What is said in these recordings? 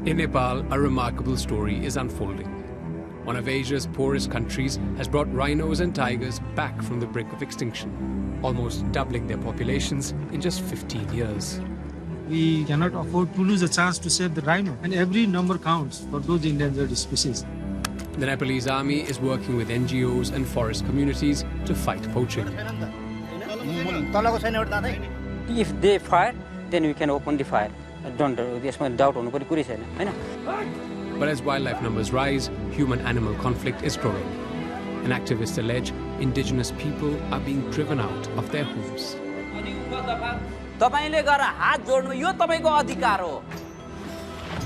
In Nepal, a remarkable story is unfolding. One of Asia's poorest countries has brought rhinos and tigers back from the brink of extinction, almost doubling their populations in just 15 years. We cannot afford to lose a chance to save the rhino, and every number counts for those endangered species. The Nepalese Army is working with NGOs and forest communities to fight poaching. If they fire, then we can open the fire. Don't doubt. But as wildlife numbers rise, human-animal conflict is growing. And activists allege indigenous people are being driven out of their homes.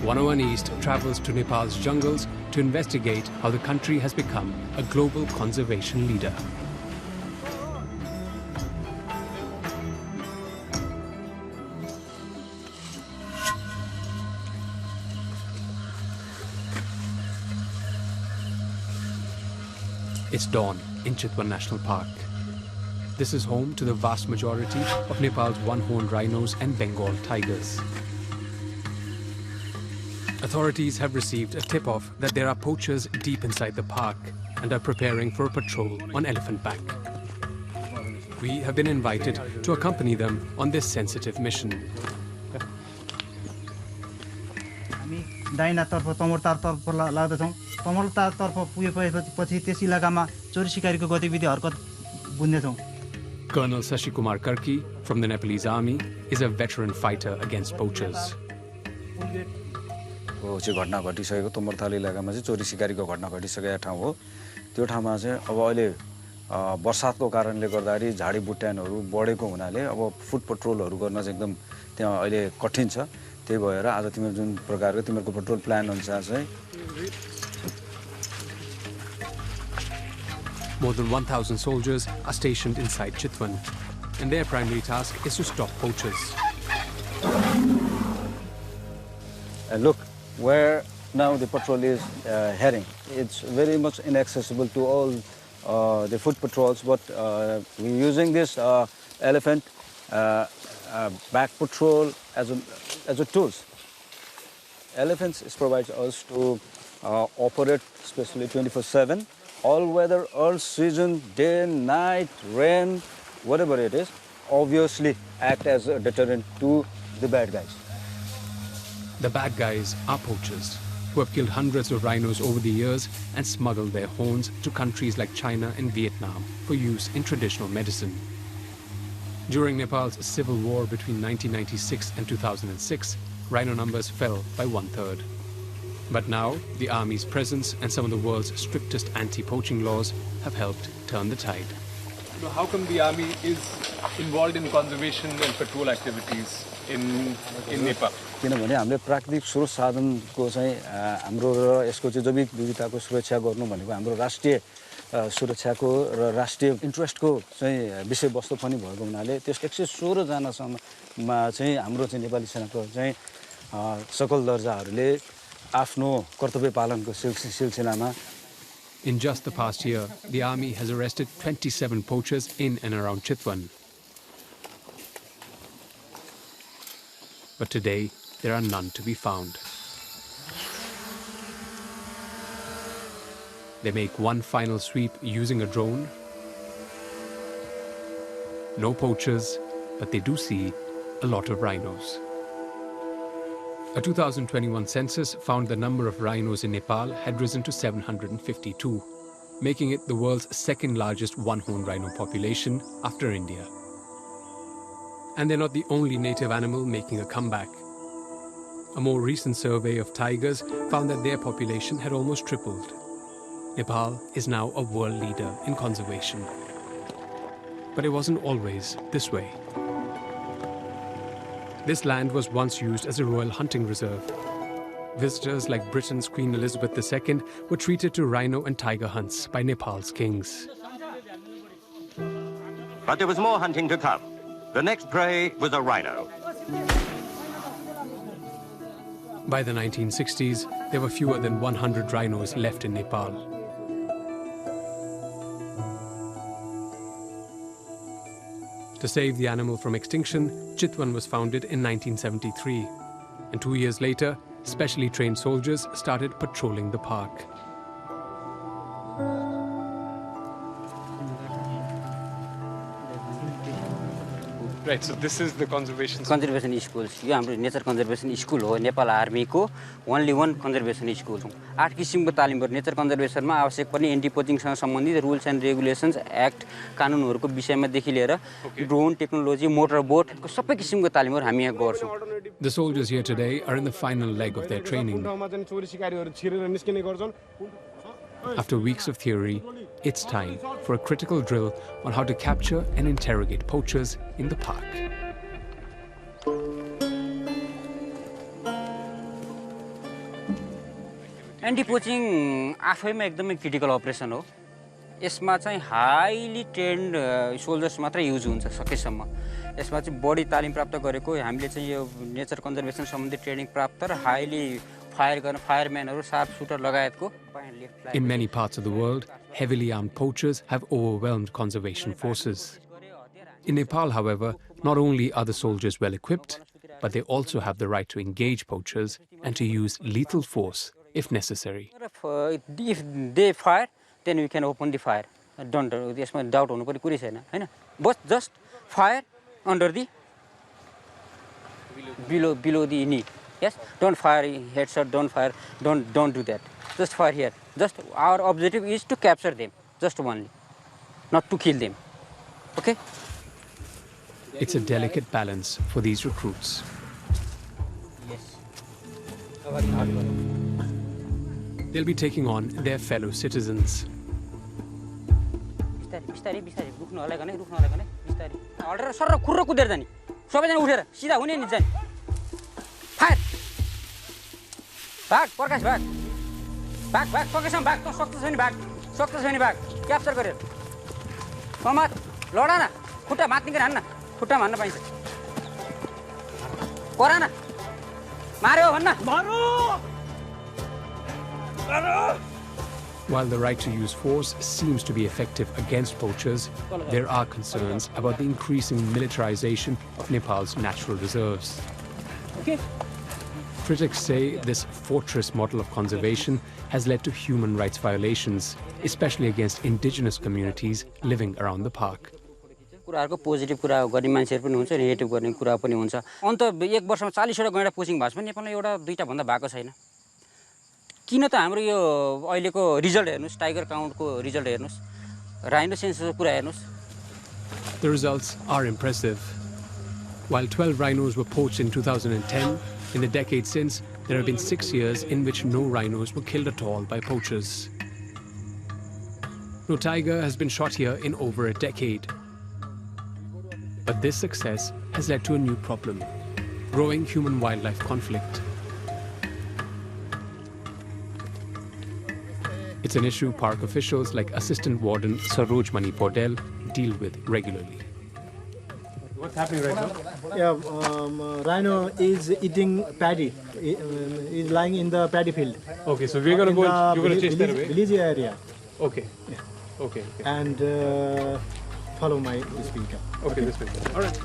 101 East travels to Nepal's jungles to investigate how the country has become a global conservation leader. It's dawn in Chitwan National Park. This is home to the vast majority of Nepal's one-horned rhinos and Bengal tigers. Authorities have received a tip-off that there are poachers deep inside the park and are preparing for a patrol on elephant back. We have been invited to accompany them on this sensitive mission. Colonel Sashikumar Karki from the Nepalese Army is a veteran fighter against poachers. घटना घटिसकेको तोमरथाल इलाकामा चाहिँ चोरी सिकारीको घटना घटिसकेको ठाउँ हो त्यो ठाउँमा चाहिँ अब अहिले बर्सातको कारणले गर्दाखेरि झाडी बुट्यानहरु बढेको हुनाले अब फुट पेट्रोलहरु गर्न चाहिँ एकदम त्यहाँ अहिले कठिन छ त्यही भएर आज तिम्रो जुन प्रकारको तिम्रो पेट्रोल प्लान अनुसार चाहिँ More than 1,000 soldiers are stationed inside Chitwan, and their primary task is to stop poachers. And look where now the patrol is heading. It's very much inaccessible to all the foot patrols, but we're using this elephant back patrol as a tools. Elephants provides us to operate especially 24/7. All weather, all season, day, night, rain, whatever it is, obviously act as a deterrent to the bad guys. The bad guys are poachers who have killed hundreds of rhinos over the years and smuggled their horns to countries like China and Vietnam for use in traditional medicine. During Nepal's civil war between 1996 and 2006, rhino numbers fell by 1/3. But now, the Army's presence and some of the world's strictest anti-poaching laws have helped turn the tide. So how come the Army is involved in conservation and patrol activities in Nepal? किनभने हामीले प्राकृतिक स्रोत साधनको चाहिँ हाम्रो र यसको चाहिँ जैविक विविधताको सुरक्षा गर्नु भनेको हाम्रो राष्ट्रिय सुरक्षाको र राष्ट्रिय इन्ट्रेस्टको चाहिँ विषयवस्तु पनि भएको हुनाले त्यस 116 जनासम्ममा चाहिँ हाम्रो चाहिँ नेपाली सेनाको चाहिँ सकल दर्जाहरूले आफ्नो कर्तव्य पालनको सिलसिलामा. In just the past year, the Army has arrested 27 poachers in and around Chitwan. But today, there are none to be found. They make one final sweep using a drone. No poachers, but they do see a lot of rhinos. A 2021 census found the number of rhinos in Nepal had risen to 752, making it the world's second largest one-horned rhino population after India. And they're not the only native animal making a comeback. A more recent survey of tigers found that their population had almost tripled. Nepal is now a world leader in conservation. But it wasn't always this way. This land was once used as a royal hunting reserve. Visitors like Britain's Queen Elizabeth II were treated to rhino and tiger hunts by Nepal's kings. But there was more hunting to come. The next prey was a rhino. By the 1960s, there were fewer than 100 rhinos left in Nepal. To save the animal from extinction, Chitwan was founded in 1973. And 2 years later, specially trained soldiers started patrolling the park. Right, so this is the conservation school. यो हाम्रो nature conservation school हो नेपाल आर्मीको only one conservation school हो 8 किसिमको तालिमहरु nature कन्जर्भेसनमा आवश्यक पर्ने anti पोचिङसँग सम्बन्धित rules and regulations act कानुनहरुको विषयमा देखि लिएर ड्रोन टेक्नोलोजी मोटर बोटको सबै किसिमको तालिमहरु हामी यहाँ गर्छौं. The soldiers here today are in the final leg of their training. After weeks of theory, it's time for a critical drill on how to capture and interrogate poachers in the park. Anti-poaching आफैमा एकदमै critical operation हो. यसमा चाहिँ highly trained soldiers मात्र use हुन्छ सकेसम्म. यसमा चाहिँ बढी तालिम प्राप्त गरेको हामीले चाहिँ यो नेचर कन्जर्भेसन सम्बन्धी ट्रेनिङ प्राप्त र हाईली फायर गर्न फायरम्यानहरु शार्प सुटर लगायतको. In many parts of the world, heavily armed poachers have overwhelmed conservation forces. In Nepal, however, not only are the soldiers well equipped, but they also have the right to engage poachers and to use lethal force if necessary. If they fire, then we can open the fire. Don't यसमा doubt हुनुपर्ने कुरै छैन हैन. But just fire under the below the knee. Yes, don't fire headshot, don't do that. Just fire here. Just our objective is to capture them, just only, not to kill them. Okay? It's a delicate balance for these recruits. Yes. They'll be taking on their fellow citizens. बिस्तारै रुक्नु होला गने बिस्तारै हल्डेर sir खुर्र कुदेर जानी सबैजना उठेर सिधा हुने नि जानी फायर भाग प्रकाश भाग प्रकाशमा भाग त सक्छ छैन भाग क्याप्चर गरेर समात लडा न खुट्टा मात्ने गरी हान्न खुट्टा हान्न पाइन्छ करा न मार्यो भन्न मारो While the right to use force seems to be effective against poachers, there are concerns about the increasing militarization of Nepal's natural reserves. Okay. Critics say this fortress model of conservation has led to human rights violations, especially against indigenous communities living around the park. कुराहरुको positive कुरा गर्ने मान्छेहरु पनि हुन्छ negative गर्ने कुरा पनि हुन्छ. अन्त एक वर्षमा 40 वटा गैंडा पोचिङ भएको छ भने नेपालमा एउटा दुईटा भन्दा भएको छैन. किन त हाम्रो यो अहिलेको रिजल्ट हेर्नुस् टाइगर काउन्टको रिजल्ट हेर्नुस् राइनो सेन्ससको कुरा हेर्नुस्. The results are impressive. While 12 rhinos were poached in 2010, in the decade since, there have been 6 years in which no rhinos were killed at all by poachers. No tiger has been shot here in over a decade. But this success has led to a new problem: growing human-wildlife conflict. It's an issue park officials like Assistant Warden Saroj deal with regularly. What's happening right now? Yeah, rhino is eating paddy. Is lying in the paddy field. Okay, so we're going to go, you're going to chase that away? Village area. Okay. Yeah. Okay. And follow my speaker. Okay, this way. All right.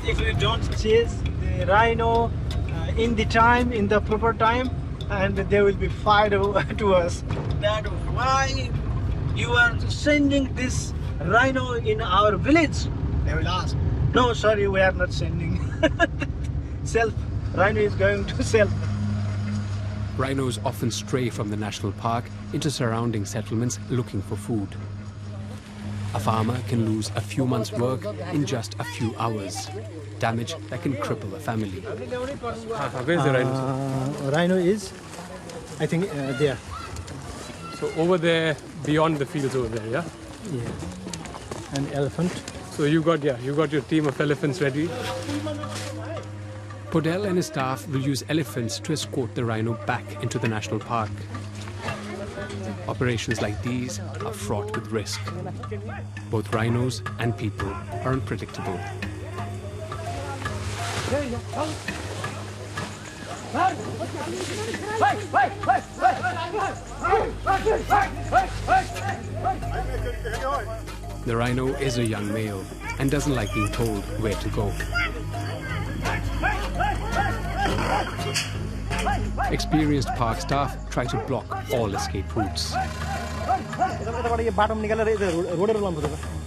If we don't chase the rhino in the proper time, and they will be fired to us. That why you are sending this rhino in our village? They will ask. No, sorry, we are not sending. Rhino is going to self. Rhinos often stray from the national park into surrounding settlements looking for food. A farmer can lose a few months' work in just a few hours. Damage that can cripple a family. Where's the rhino? Rhino is, I think, there. So over there, beyond the fields over there, yeah? Yeah. An elephant. So you got your team of elephants ready? Podell and his staff will use elephants to escort the rhino back into the national park. Operations like these are fraught with risk. Both rhinos and people are unpredictable. The rhino is a young male and doesn't like being told where to go. Experienced park staff try to block all escape routes.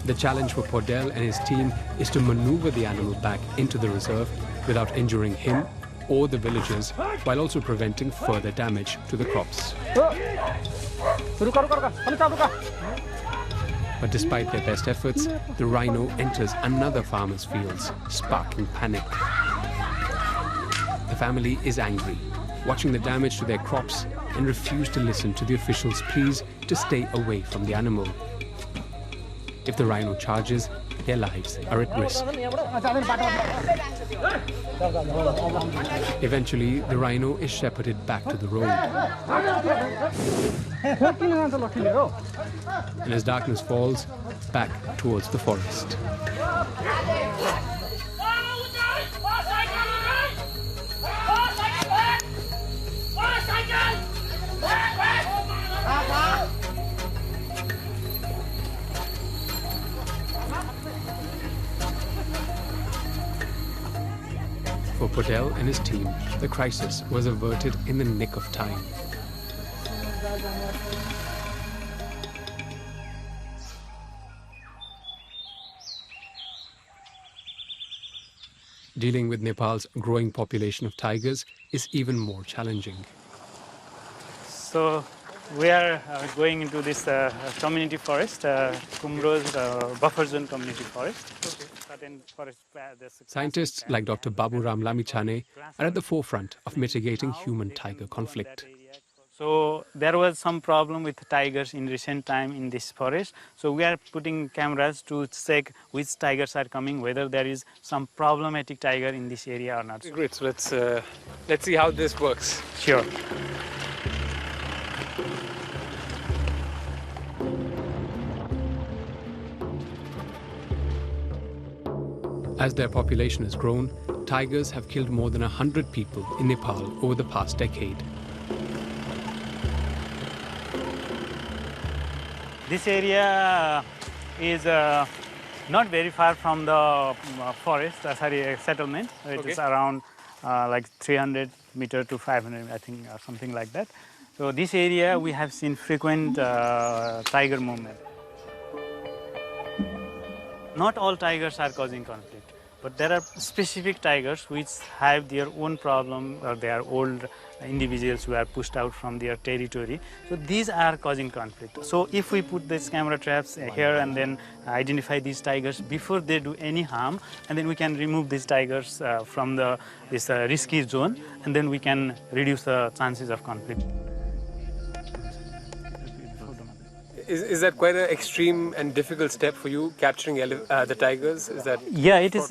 The challenge for Podell and his team is to maneuver the animal back into the reserve without injuring him or the villagers, while also preventing further damage to the crops. But despite their best efforts, the rhino enters another farmer's fields, sparking panic. The family is angry, watching the damage to their crops, and refuse to listen to the officials' pleas to stay away from the animal. If the rhino charges, their lives are at risk. Eventually, the rhino is shepherded back to the road. And as darkness falls, back towards the forest. For Podell and his team, the crisis was averted in the nick of time. Dealing with Nepal's growing population of tigers is even more challenging. So we are going into this community forest, Kumro's buffer zone community forest. Scientists like Dr. Babu Ram Lamichane are at the forefront of mitigating human-tiger conflict. So there was some problem with tigers in recent time in this forest. So we are putting cameras to check which tigers are coming, whether there is some problematic tiger in this area or not. Great, so let's see how this works. Sure. As their population has grown, tigers have killed more than 100 people in Nepal over the past decade. This area is not very far from the forest, settlement. It is around like 300 meter to 500, I think, or something like that. So this area we have seen frequent tiger movement. Not all tigers are causing conflict, but there are specific tigers which have their own problem, or they are old individuals who are pushed out from their territory. So these are causing conflict. So if we put these camera traps here and then identify these tigers before they do any harm, and then we can remove these tigers from this risky zone, and then we can reduce the chances of conflict. Is that quite an extreme and difficult step for you, capturing the tigers? Is that? Yeah, it is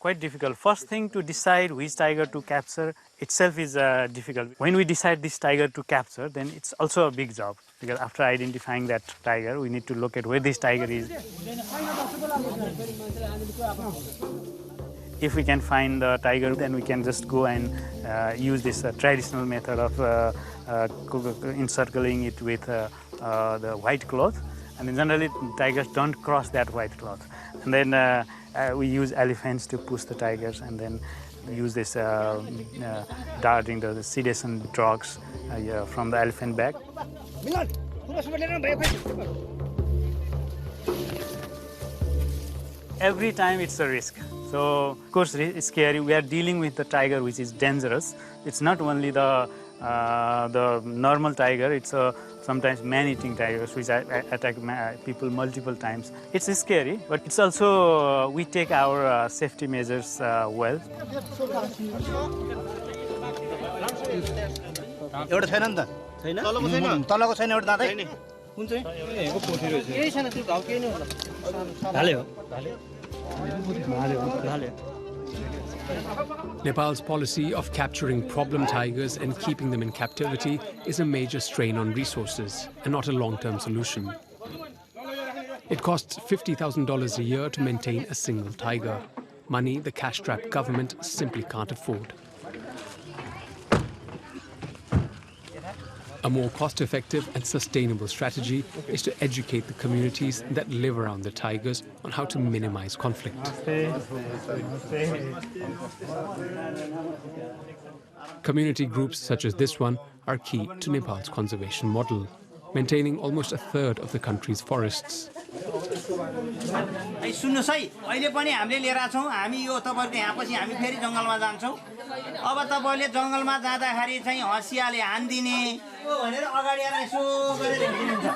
quite difficult. First thing, to decide which tiger to capture itself is difficult. When we decide this tiger to capture, then it's also a big job, because after identifying that tiger, we need to look at where this tiger is. If we can find the tiger, then we can just go and use this traditional method of encircling it with the white cloth, and then generally tigers don't cross that white cloth. And then we use elephants to push the tigers, and then use this darting the sedation drugs from the elephant bag. Every time it's a risk. So of course it's scary. We are dealing with the tiger which is dangerous. It's not only the normal tiger, it's sometimes man-eating tigers which attack people multiple times. It's scary, but it's also we take our safety measures well. Nepal's policy of capturing problem tigers and keeping them in captivity is a major strain on resources and not a long-term solution. It costs $50,000 a year to maintain a single tiger, money the cash-strapped government simply can't afford. A more cost-effective and sustainable strategy is to educate the communities that live around the tigers on how to minimize conflict. Community groups such as this one are key to Nepal's conservation model, maintaining almost a third of the country's forests. सुन्नुस् है अहिले पनि हामीले लिएर छौं हामी यो तपाईहरुको यहाँ पछि हामी फेरि जंगलमा जान्छौं अब तपाईले जंगलमा जाँदाखेरि चाहिँ हसियाले हान्दिने भनेर अगाडि आएर यसो गरेर हिँड्नुहुन्छ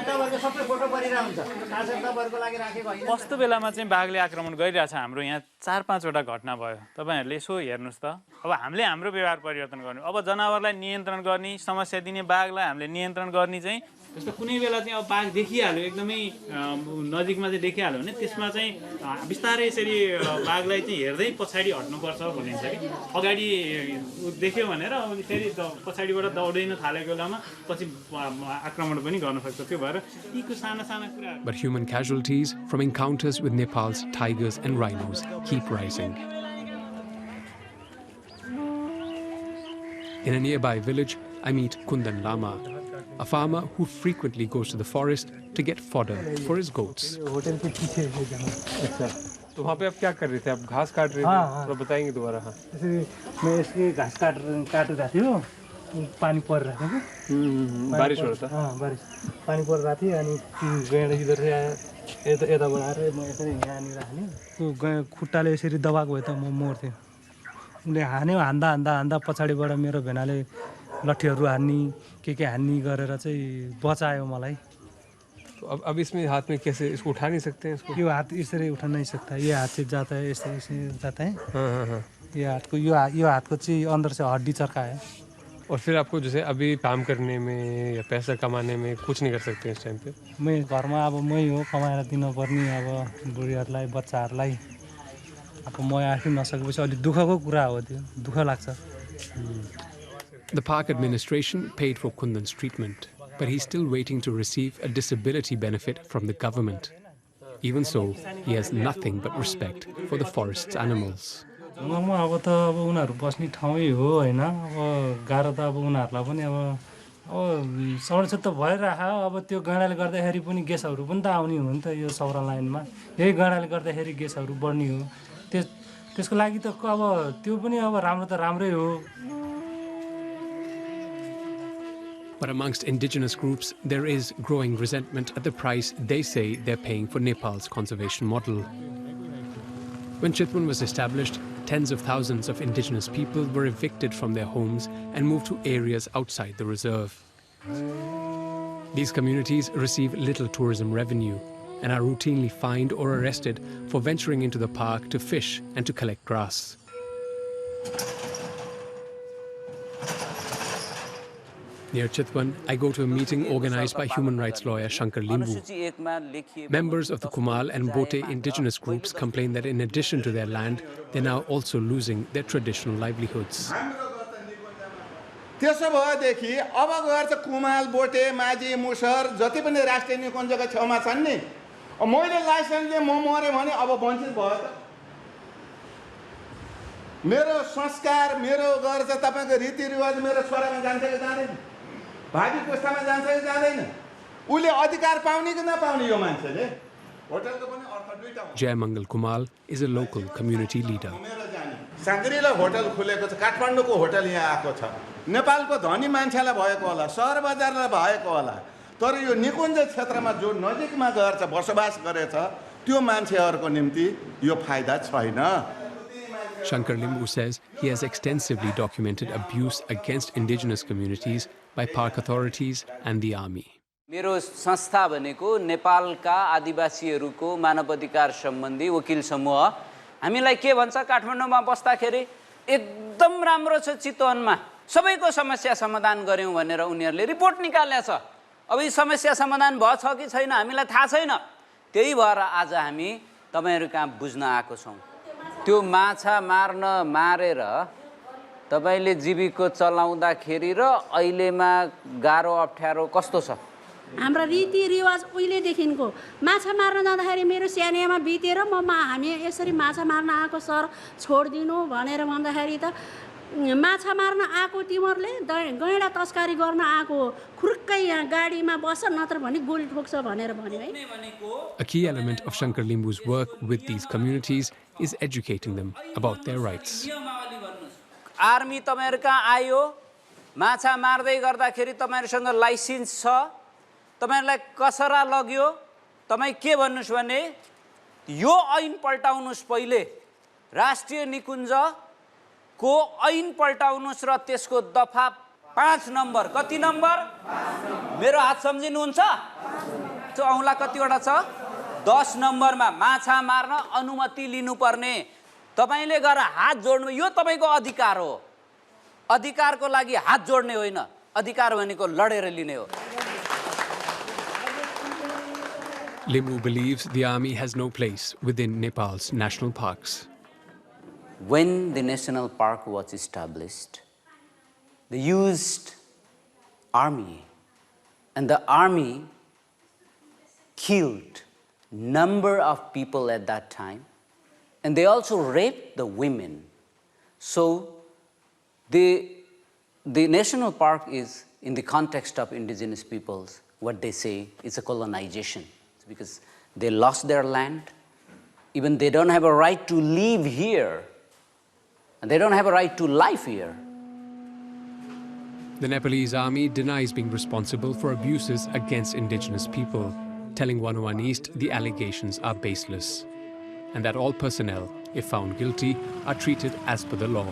तपाईहरुको सबै फोटो परिरा हुन्छ खास तपाईहरुको लागि राखेको हैन कस्तो बेलामा चाहिँ बाघले आक्रमण गरिरहेछ हाम्रो यहाँ 4-5 वटा घटना भयो तपाईहरुले यसो हेर्नुस् त अब हामीले हाम्रो व्यवहार परिवर्तन गर्नु अब जनावरलाई नियन्त्रण गर्ने समस्या दिने बाघलाई हामीले नियन्त्रण गर्ने चाहिँ जस्तो कुनै बेला चाहिँ अब बाघ देखिहाल्यो एकदमै नजिकमा चाहिँ देखिहाल्यो भने त्यसमा चाहिँ बिस्तारै यसरी बाघलाई चाहिँ हेर्दै पछाडी हट्नुपर्छ भनिन्छ कि अगाडि देख्यो भनेर अनि फेरि पछाडीबाट दौडिन थालेको बेलामा पछि आक्रमण पनि गर्न सक्छ त्यो भएर यीको साना साना कुरा But human casualties from encounters with Nepal's tigers and rhinos keep rising. In a nearby village, I meet Kundan Lama, a farmer who frequently goes to the forest to get fodder for his goats. तो वहाँ पे आप क्या कर रहे थे? आप घास काट रहे थे? थोड़ा बताएंगे दोबारा। हाँ। मैं इसकी घास काट रहा थी वो पानी पड़ रहा था बारिश हो रहा था। हाँ बारिश पानी पड़ रहा थी अनि गैंडा इधर से आया यता बनाएर म यसरी यहाँनिर हाने त्यो खुट्टाले यसरी दबाएको भए त म मर्थेँ उनले हान्यो हान्दा पछाडिबाट मेरो भेनाले लट्ठीहरू हान्नी के हान्नी गरेर चाहिँ बचायो मलाई तो अब इसमें हाथ में कैसे इसको उठा नहीं सकते हैं इसको यो हाथ इसरी उठा नहीं सकता ये हाथ से जाता है ऐसे जाता है हाँ ये हाथ को यो हाथ को चाहिँ अंदर से हड्डी चर्का है और फिर आपको जैसे अभी काम करने में या पैसा कमाने में कुछ नहीं कर सकते इस टाइम पे मैं घरमा अब मै हो कमाएर दिनुपर्ने अब बुढीहरूलाई बच्चाहरूलाई अब म आफै नसकेपछि अलि दुःखको कुरा हो त्यो दुःख लाग्छ The park administration paid for Kundan's treatment, but he's still waiting to receive a disability benefit from the government. Even so, he has nothing but respect for the forest's animals. अब त अब उनीहरु बस्ने ठाउँै हो हैन अब गाह्रो त अब उनीहरुलाई पनि अब संरक्षण त भइराख अब त्यो गैंडाले गर्दाखेरि पनि ग्यासहरु पनि त आउने हो नि त यो सौरा लाइनमा यही गैंडाले गर्दाखेरि ग्यासहरु बढ्ने हो त्यसको लागि त अब त्यो पनि अब राम्रो त राम्रै हो. But amongst indigenous groups, there is growing resentment at the price they say they're paying for Nepal's conservation model. When Chitwan was established, tens of thousands of indigenous people were evicted from their homes and moved to areas outside the reserve. These communities receive little tourism revenue and are routinely fined or arrested for venturing into the park to fish and to collect grass. Near Chitwan, I go to a meeting organized by human rights lawyer Shankar Limbu. Members of the Kumal and Bote indigenous groups complain that in addition to their land, they're now also losing their traditional livelihoods. त्यसो भएदेखि अब गएर चाहिँ कुमाल बोटे माझी मुसर जति पनि राष्ट्रिय निकुञ्जका छेउमा छन् नि मैले लाइसेन्सले म मरे भने अब वञ्चित भयो त मेरो संस्कार मेरो घर चाहिँ तपाईको रीतिरिवाज मेरो छोरामा जान्छ कि जाँदैन भावी पुस्तामा जान्छ कि जाँदैन उले अधिकार पाउने कि नपाउने यो मान्छेले होटलको पनि अर्थ दुईटा हुन्छ. Jai Mangal Kumal is a local community leader. Shangri La hotel खुलेको छ काठमाडौँको होटल यहाँ आएको छ नेपालको धनी मान्छेलाई भएको होला सहर बजारलाई भएको होला तर यो निकुञ्ज क्षेत्रमा जो नजिकमा गएर चाहिँ बसोबास गरेछ त्यो मान्छेहरुको निम्ति यो फाइदा छैन. Shankar Limbu says he has extensively documented abuse against indigenous communities by park authorities and the army. मेरो संस्था भनेको नेपालका आदिवासीहरूको मानवाधिकार सम्बन्धी वकिल समूह हामीलाई के भन्छ काठमाडौँमा बस्दाखेरि एकदम राम्रो छ चितवनमा सबैको समस्या समाधान गर्यौं भनेर उनीहरुले रिपोर्ट निकालेको छ. अब यी समस्या समाधान भयो छ कि छैन हामीलाई थाहा छैन. त्यही भएर आज हामी तपाईहरु कहाँ बुझ्न आएको छौं. त्यो माछा मारेर तपाईले जीविका चलाउँदाखेरि र अहिलेमा गाह्रो अप्ठ्यारो कस्तो छ? हाम्रो रीतिरिवाज उहिलेदेखिको माछा मार्न जाँदाखेरि मेरो स्यानियामा बितेर हामी यसरी माछा मार्न आएको सर छोड्दिनु भनेर भन्दाखेरि त माछा मार्न आएको तिमीहरूले गैँडा तस्करी गर्न आएको खुर्कै यहाँ गाडीमा बस नत्र भने गोली ठोक्छ भनेर भन्यो है। A key element of Shankar Limbu's work with these communities is educating them about their rights. Army तपाईहरु कहाँ आयो, माछा मार्दै गर्दाखेरि तपाईहरुसँग लाइसेन्स छ, तपाईहरुलाई कसरा लग्यो, तपाई के भन्नुस् भने यो ऐन पल्टाउनुस्, पहिले राष्ट्रिय निकुञ्ज को ऐन पल्टाउनुस् र त्यसको दफा 5 नम्बर, कति नम्बर? मेरो हात सम्झिनुहुन्छ? त्यो औँला कतिवटा छ? 10 नम्बरमा माछा मार्न अनुमति लिनुपर्ने। तपाईले गएर हात जोड्नु, यो तपाईको अधिकार हो। अधिकारको लागि हात जोड्ने होइन, अधिकार भनेको लडेर लिने हो। Limbu believes the army has no place within Nepal's national parks. When the national park was established, they used army, and the army killed number of people at that time, and they also raped the women. So the national park is, in the context of indigenous peoples, what they say is a colonization, because they lost their land. Even they don't have a right to live here, and they don't have a right to life here. The Nepalese army denies being responsible for abuses against indigenous people, telling 101 East the allegations are baseless, and that all personnel, if found guilty, are treated as per the law.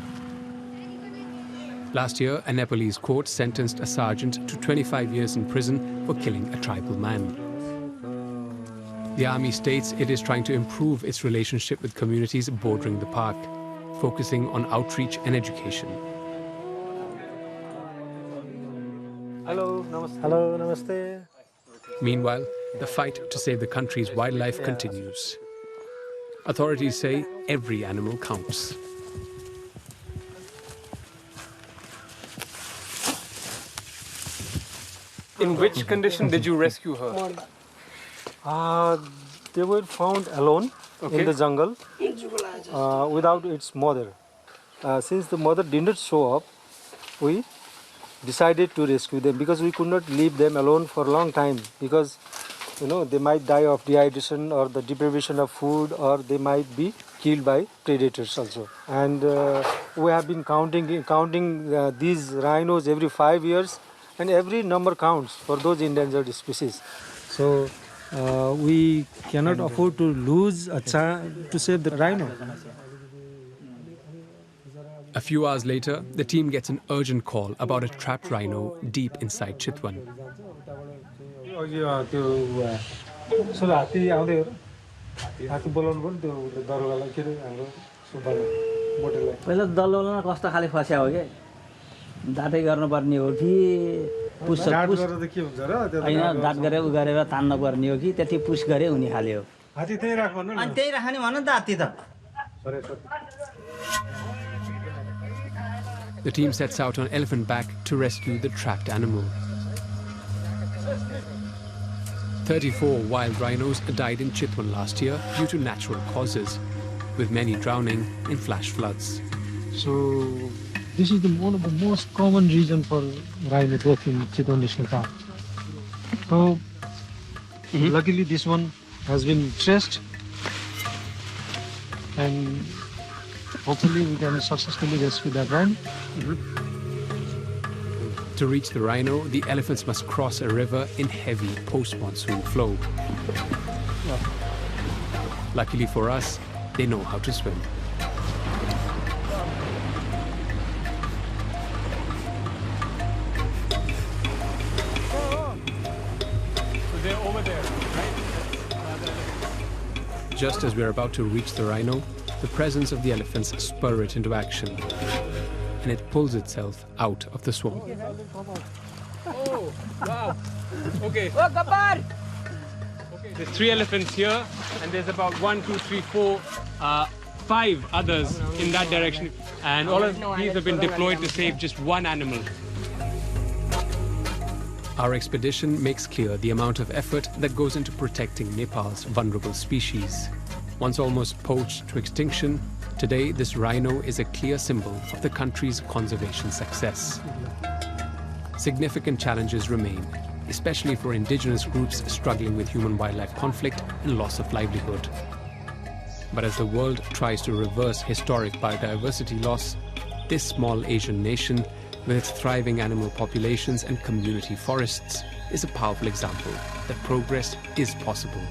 Last year, a Nepalese court sentenced a sergeant to 25 years in prison for killing a tribal man. The army states it is trying to improve its relationship with communities bordering the park, focusing on outreach and education. Hello, namaste. Hello, namaste. Meanwhile, the fight to save the country's wildlife continues. Authorities say every animal counts. In which condition did you rescue her? They were found alone in the jungle without its mother. Since the mother did not show up, we decided to rescue them because we could not leave them alone for a long time, because they might die of dehydration or the deprivation of food, or they might be killed by predators also. And we have been counting these rhinos every 5 years, and every number counts for those endangered species. So we cannot afford to lose a chance to save the rhino. A few hours later, the team gets an urgent call about a trapped rhino deep inside Chitwan. पहिला दलदलमा कस्तो खाले फस्या हो के दाटै गर्नुपर्ने हो कि पुस हैन दाट गरेर उ गरेर तान्न पर्ने हो कि त्यति पुस गरे हुने खाले हो हात्ती त्यही राख्नु अनि त्यही राख्ने भन्न त हात्ती त The team sets out on elephant back to rescue the trapped animal. 34 wild rhinos died in Chitwan last year due to natural causes, with many drowning in flash floods. So this is one of the most common reasons for rhino death in Chitwan National Park. So luckily this one has been traced, and hopefully we can successfully rescue that rhino. To reach the rhino, the elephants must cross a river in heavy post-monsoon flow. Luckily for us, they know how to swim. So they're over there, right? Just as we're about to reach the rhino, the presence of the elephants spur it into action, and it pulls itself out of the swamp. Oh, wow. Okay. Okay, there's 3 elephants here, and there's about 1, 2, 3, 4, 5 others in that direction, and all of these have been deployed to save just one animal. Our expedition makes clear the amount of effort that goes into protecting Nepal's vulnerable species. Once almost poached to extinction, Today, this rhino is a clear symbol of the country's conservation success. Significant challenges remain, especially for indigenous groups struggling with human-wildlife conflict and loss of livelihood. But as the world tries to reverse historic biodiversity loss, this small Asian nation, with its thriving animal populations and community forests, is a powerful example that progress is possible.